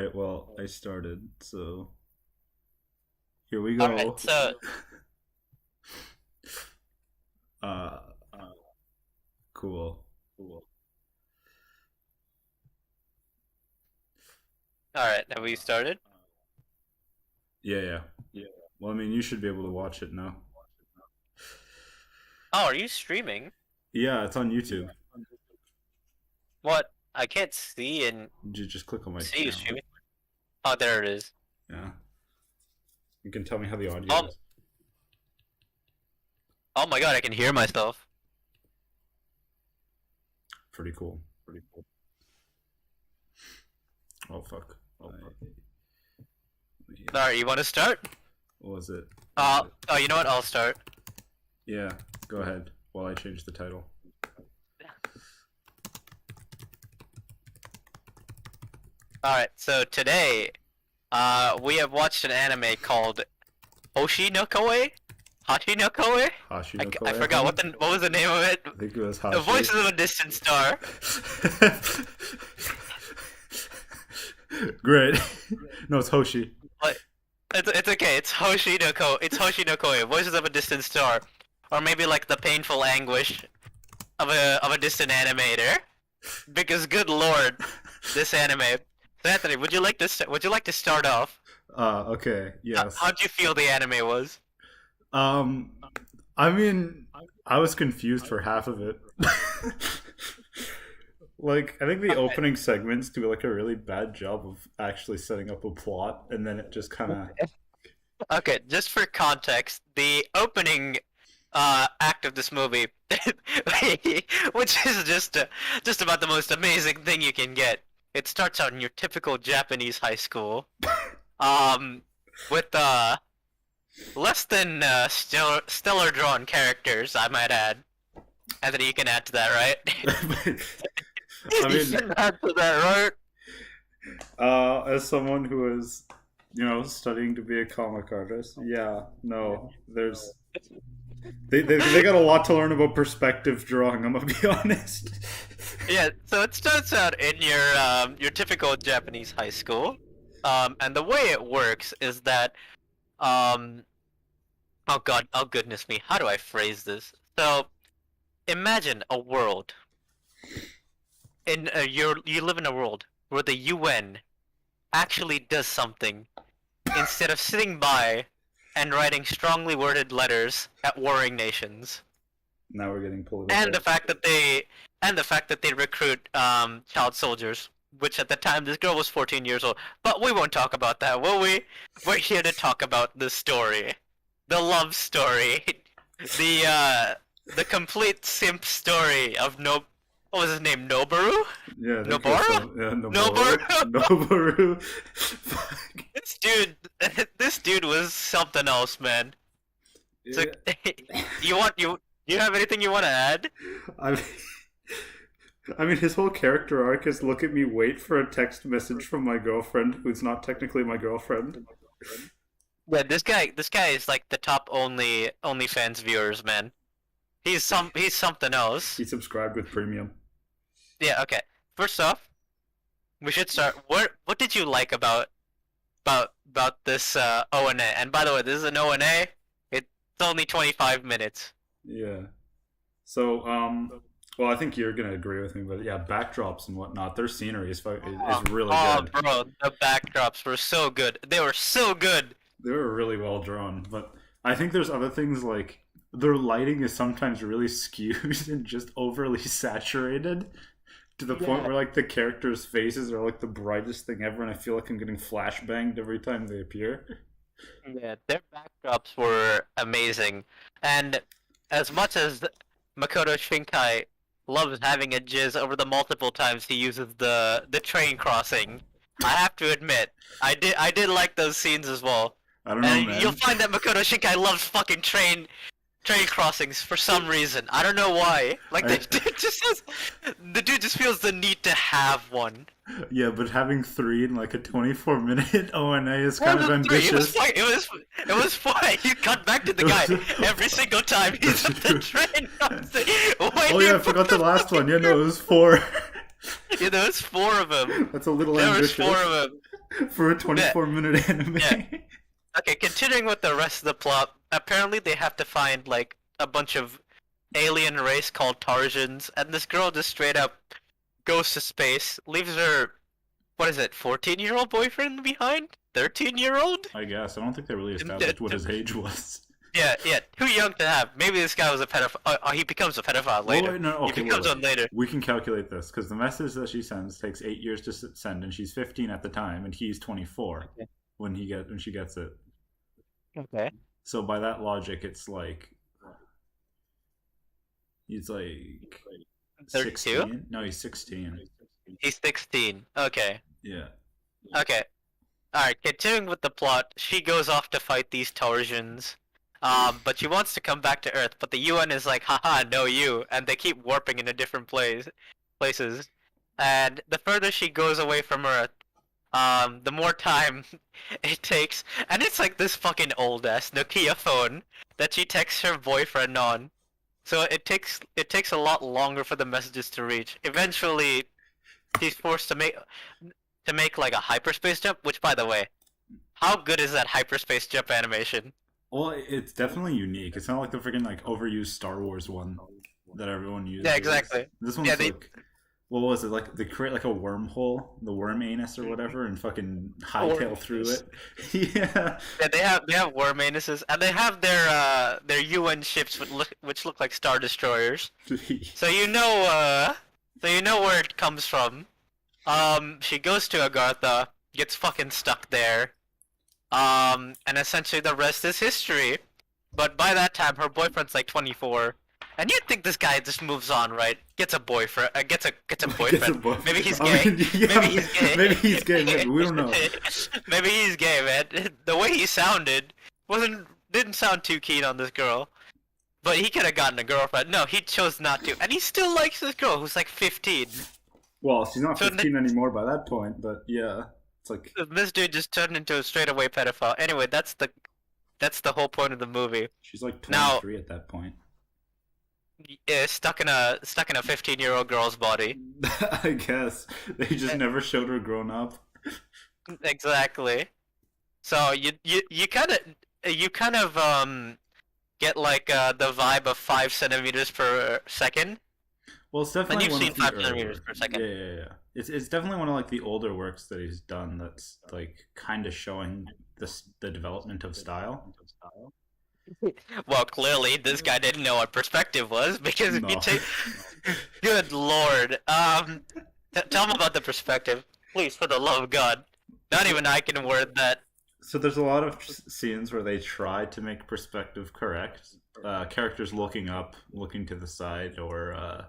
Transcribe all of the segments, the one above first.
right, well, I started, so here we All right, go. so Uh, cool. Cool. all right, have we started? Yeah, yeah. Yeah. Well, I mean, you should be able to watch it now. Oh, are you streaming? Yeah, it's on YouTube. What? I can't see and You just click on my see you channel. streaming. Oh, there it is. Yeah. You can tell me how the audio Oh, is. oh my God, I can hear myself. Pretty cool. Pretty cool. Oh, fuck. All right, you want to start? What was it? Oh, you know what? I'll start. Yeah, go ahead while I change the title. All right, so today, we have watched an anime called Hoshi no Koe. Hachi no Koe. Hashi I, no I Koe, forgot what was the name of it. I think it was The Hashi. Voices of a Distant Star. Great. No, it's Hoshi. But it's okay. It's Hoshi no Koe. It's Hoshi no Koe. Voices of a Distant Star, or maybe like the painful anguish of a distant animator. Because good lord, this anime. So Anthony, would you like to start off? Okay, yes. How'd you feel the anime was? Um, I mean, I was confused for half of it. Like, I think the Okay. opening segments do like a really bad job of actually setting up a plot, and then it just kind of. Okay, just for context, the opening act of this movie, which is just about the most amazing thing you can get. It starts out in your typical Japanese high school, um, with less than stellar drawn characters, I might add. Anthony, you can add to that, right? I You mean, can add to that, right? as someone who is, studying to be a comic artist, yeah, no, there's they got a lot to learn about perspective drawing. I'm gonna be honest. Yeah, so it starts out in your typical Japanese high school, and the way it works is that um oh god, oh goodness me, how do I phrase this? So imagine a world you live in a world where the UN actually does something instead of sitting by and writing strongly worded letters at warring nations. Now we're getting and political. the fact that they and the fact that they recruit child soldiers, which at the time this girl was 14 years old. But we won't talk about that, will we? We're here to talk about the story, the love story, the complete simp story of no. What was his name? Noboru? Yeah, I think that's Noboru? yeah, Noboru. Noboru? Noboru. Fuck. This dude, this dude was something else, man. So, Yeah. you have anything you want to add? I mean, I mean, his whole character arc is look at me wait for a text message from my girlfriend, who's not technically my girlfriend. Yeah, this guy is like the top OnlyFans viewers, man. He's something else. He subscribed with premium. Yeah, okay. First off, we should start. What did you like about this ONA? And by the way, this is an ONA. It's only 25 minutes. Yeah. So, well, I think you're gonna agree with me, but yeah, backdrops and whatnot, their scenery is really Oh, good. bro, the backdrops were so good. They were so good. They were really well drawn, but I think there's other things like their lighting is sometimes really skewed and just overly saturated to the point Yeah. where like the characters' faces are like the brightest thing ever, and I feel like I'm getting flashbanged every time they appear. Yeah, their backdrops were amazing. And as much as Makoto Shinkai loves having a jizz over the multiple times he uses the train crossing, I have to admit, I did like those scenes as well. I don't know, And you'll man. find that Makoto Shinkai loves fucking train crossings for some reason. I don't know why. Like the I, dude just has, the dude just feels the need to have one. yeah, but having three in like a 24-minute ONA is More kind of than three. ambitious. It was fun. You cut back to the It guy was- every single time he's at the train crossing. Oh yeah, I forgot the last one. Yeah, no, it was four. Yeah, there was four of them. That's a little There was four ambitious of them. for a Yeah, 24-minute anime. yeah. Okay, continuing with the rest of the plot, apparently they have to find like a bunch of alien race called Tarsians, and this girl just straight up goes to space, leaves her, what is it, 14-year-old boyfriend behind? 13-year-old? I guess. I don't think they really established what his age was. Yeah, yeah, too young to have. Maybe this guy was a pedophile. He becomes a pedophile later. Well, wait, no, okay, He becomes wait. one later. We can calculate this because the message that she sends takes 8 years to send, and she's 15 at the time, and he's 24 when she gets it. Okay. So by that logic, it's like he's like 32? 16. No, he's 16. He's 16. Okay. Yeah. Okay. Alright, continuing with the plot, she goes off to fight these Torsians. But she wants to come back to Earth, but the UN is like, haha, no you, and they keep warping into different places. And the further she goes away from Earth, the more time it takes. And it's like this fucking old ass Nokia phone that she texts her boyfriend on. So it takes a lot longer for the messages to reach. Eventually, she's forced to make like a hyperspace jump. Which, by the way, how good is that hyperspace jump animation? Well, it's definitely unique. It's not like the freaking like overused Star Wars one that everyone uses. Yeah, exactly. This one's Yeah, like, what was it? Like they create like a wormhole, the worm anus or whatever, and fucking hightail through it. Yeah. Yeah, they have worm anuses, and they have their UN ships which look like star destroyers. So you know where it comes from. She goes to Agartha, gets fucking stuck there. And essentially the rest is history. But by that time, her boyfriend's like 24, and you'd think this guy just moves on, right? Gets a boyfriend, gets a boyfriend. Maybe he's gay. I mean, yeah, Maybe he's gay. Maybe he's gay. Maybe we don't know. Maybe he's gay, man. The way he sounded didn't sound too keen on this girl. But he could have gotten a girlfriend. No, he chose not to, and he still likes this girl who's like 15. Well, she's not So 15 anymore by that point, but yeah, it's like this dude just turned into a straightaway pedophile. Anyway, that's the whole point of the movie. she's like Now, 23 at that point. stuck in a 15-year-old girl's body. I guess they just never showed her grown up. Exactly. So you kind of get like the vibe of 5 centimeters per second. Well, it's And definitely you've one seen of the 5 centimeters earlier. per second. Yeah. It's definitely one of like the older works that he's done. That's like kind of showing the development of style. Well, clearly this guy didn't know what perspective was because if you No. take, good lord, tell him about the perspective, please, for the love of God. Not even I can word that. So there's a lot of scenes where they try to make perspective correct. Characters looking up, looking to the side, or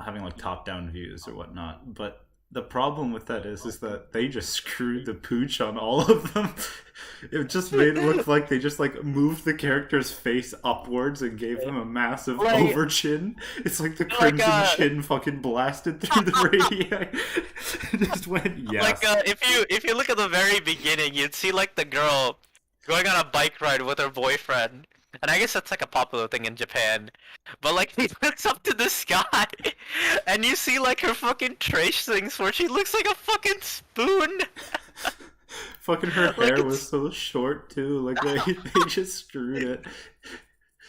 having like top-down views or whatnot. But the problem with that is that they just screwed the pooch on all of them. It just made it look like they just like moved the character's face upwards and gave him a massive Like- over chin. It's like the Like, crimson chin fucking blasted through the radii. It just went yes. Like if you look at the very beginning, you'd see like the girl going on a bike ride with her boyfriend, and I guess that's like a popular thing in Japan. But like he looks up to the sky, and you see like her fucking trace things where she looks like a fucking spoon. Fucking her Like, hair it's- was so short too. Like they just screwed it.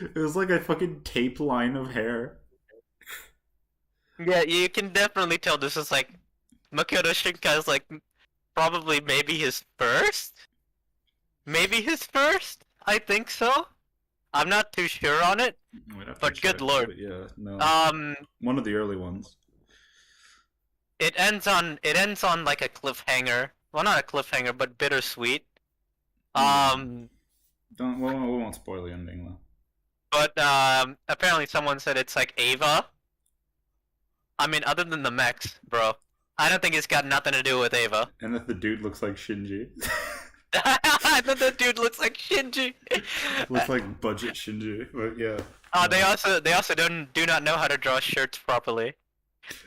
It was like a fucking tape line of hair. Yeah, you can definitely tell this is like Makoto Shinkai is like probably maybe his first. Maybe his first. I think so. I'm not too sure on it. We'd have to But good check, lord. but yeah, no. One of the early ones. It ends on like a cliffhanger. Well, not a cliffhanger, but bittersweet. We won't spoil the ending though. But apparently someone said it's like Ava. I mean, other than the mechs, bro. I don't think it's got nothing to do with Ava. And that the dude looks like Shinji. I thought the dude looks like Shinji. Looks like budget Shinji, but yeah. They also do not know how to draw shirts properly.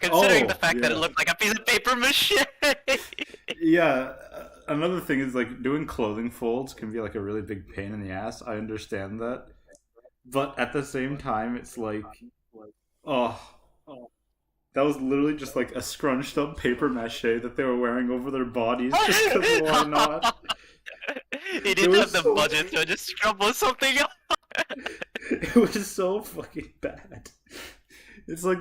Considering Oh, the fact that it yeah. looked like a piece of paper mache. Yeah, another thing is like doing clothing folds can be like a really big pain in the ass. I understand that. But at the same time, it's like, oh, That was literally just like a scrunched up paper mache that they were wearing over their bodies just because why not? He It didn't have was the so budget, so just scramble something up. it was so fucking bad. It's like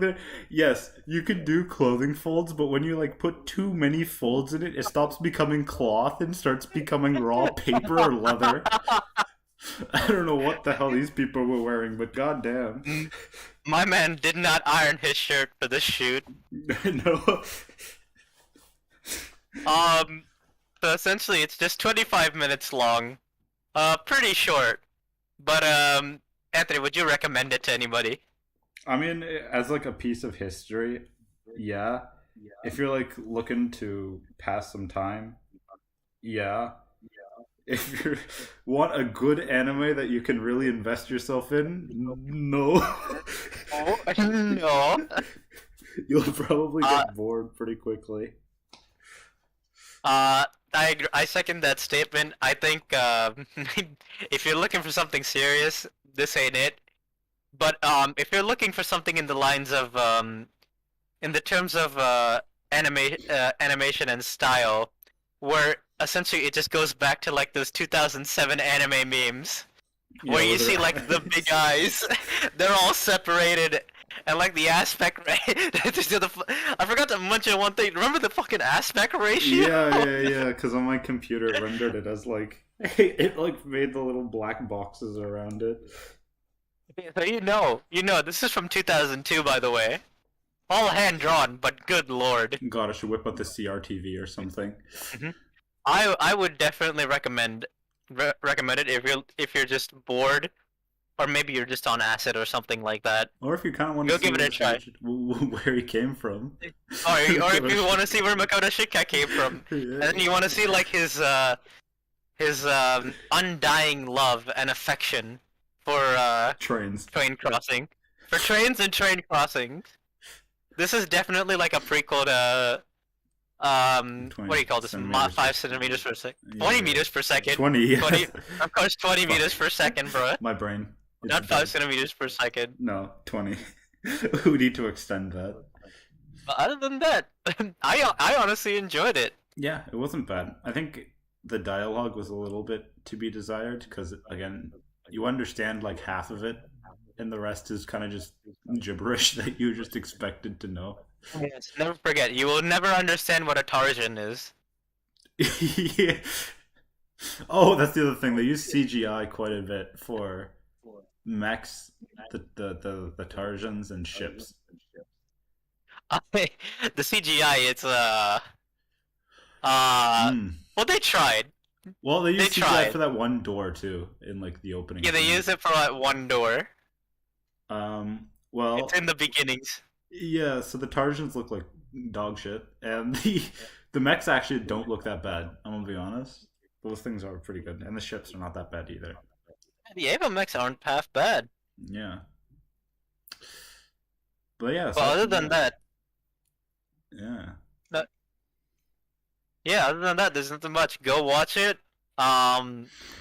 yes, you can do clothing folds, but when you like put too many folds in it, it stops becoming cloth and starts becoming raw paper or leather. I don't know what the hell these people were wearing, but goddamn. My man did not iron his shirt for this shoot. No. Um, so essentially it's just 25 minutes long. Pretty short. But, Anthony, would you recommend it to anybody? I mean, as like a piece of history, yeah. If you're like looking to pass some time, yeah. If you want a good anime that you can really invest yourself in, no. Oh, no. You'll probably get bored pretty quickly. I second that statement. I think, if you're looking for something serious, this ain't it. But, if you're looking for something in the lines of, in the terms of, animation and style, where essentially it just goes back to like those 2007 anime memes Yeah, where you see they're- like the big eyes, they're all separated, and like the aspect I forgot to mention one thing. Remember the fucking aspect ratio? yeah. Because on my computer it rendered it as like it like made the little black boxes around it. So this is from 2002, by the way. All hand drawn, but good lord. God, I should whip out the CRTV or something. I would definitely recommend it if you're just bored, or maybe you're just on acid or something like that. Or if you kind of want Go to see give it a try. where he came from. Or if you want to see where Makoto Shinkai came from, and then you want to see like his undying love and affection for Trains. train crossing, for trains and train crossings. This is definitely like a prequel to what do you call this? Centimeters. 5 centimeters per second. Yeah. 20 meters per second. 20, yeah. 20, of course, 20 meters per second, bro. My brain. It's Not dead. 5 centimeters per second. No, 20. We need to extend that. But other than that, I honestly enjoyed it. Yeah, it wasn't bad. I think the dialogue was a little bit to be desired because, again, you understand like half of it, and the rest is kind of just gibberish that you just expected to know. Yes, never forget. You will never understand what a Tarsian is. Yeah. Oh, that's the other thing. They use CGI quite a bit for mechs, the Tarsians, and ships. The CGI, it's well, they tried. Well, they use They CGI tried. for that one door too, in like the opening. Yeah, they scene. use it for like one door. Well, It's in the beginnings. yeah. So the Tarsians look like dog shit, and the mechs actually don't look that bad. I'm gonna be honest. Those things are pretty good, and the ships are not that bad either. The Ava mechs aren't half bad. Yeah. But yeah. But other than that, yeah. yeah, other than that, there's nothing much. Go watch it.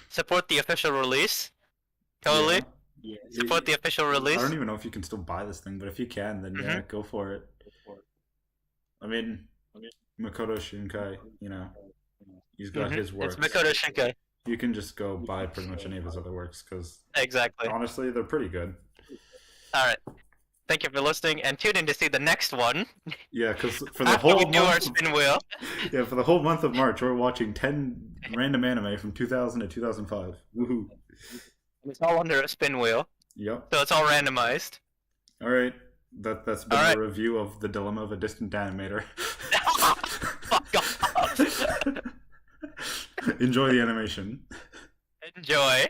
Support the official release. Totally. Yeah. Support the official I release. don't even know if you can still buy this thing, but if you can, then yeah, go for it. I mean, Makoto Shinkai, he's got his works. It's Makoto Shinkai. You can just go buy pretty much any of his other works because Exactly. honestly, they're pretty good. Alright. Thank you for listening, and tune in to see the next one. Yeah, because for the After whole we do our month, spin wheel. yeah, for the whole month of March, we're watching 10 random anime from 2000 to 2005. Woohoo! It's all under a spin wheel, Yep. so it's all randomized. All right, that's been All right. a review of The Dilemma of a Distant Animator. Fuck off. Enjoy the animation. Enjoy.